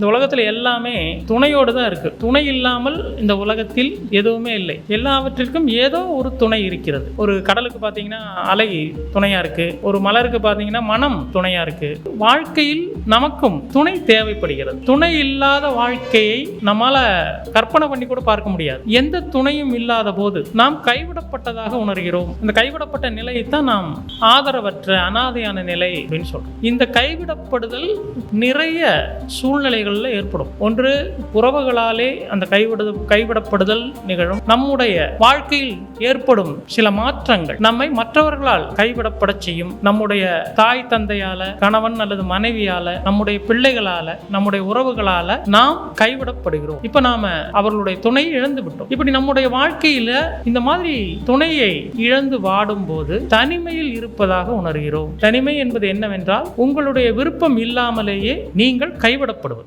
இந்த உலகத்தில் எல்லாமே துணையோடு தான் இருக்கு. துணை இல்லாமல் இந்த உலகத்தில் எதுவுமே இல்லை. எல்லாவற்றிற்கும் ஏதோ ஒரு துணை இருக்கிறது. ஒரு கடலுக்கு பார்த்தீங்கன்னா அலை துணையா இருக்கு, ஒரு மலருக்கு பார்த்தீங்கன்னா மனம் துணையா இருக்கு. வாழ்க்கையில் நமக்கும் துணை தேவைப்படுகிறது. துணை இல்லாத வாழ்க்கையை நம்மால கற்பனை பண்ணி கூட பார்க்க முடியாது. எந்த துணையும் இல்லாத போது நாம் கைவிடப்பட்டதாக உணர்கிறோம். இந்த கைவிடப்பட்ட நிலையைத்தான் நாம் ஆதரவற்ற அனாதையான நிலை அப்படின்னு சொல்றோம். இந்த கைவிடப்படுதல் நிறைய சூழ்நிலைகள் ஏற்படும். ஒன்று, உறவுகளாலே அந்த கைவிடப்படுதல் நிகழும். நம்முடைய வாழ்க்கையில் ஏற்படும் சில மாற்றங்கள் நம்மை மற்றவர்களால் கைவிடப்பட செய்யும். நம்முடைய தாய் தந்தையால, கணவன் அல்லது மனைவியால, நம்முடைய பிள்ளைகளால, நம்முடைய உறவுகளால நாம் கைவிடப்படுகிறோம். இப்ப நாம அவர்களுடைய துணையை இழந்து விட்டோம். இப்படி நம்முடைய வாழ்க்கையில இந்த மாதிரி துணையை இழந்து வாடும் போது தனிமையில் இருப்பதாக உணர்கிறோம். தனிமை என்பது என்னவென்றால் உங்களுடைய விருப்பம் இல்லாமலேயே நீங்கள் கைவிடப்படுவது.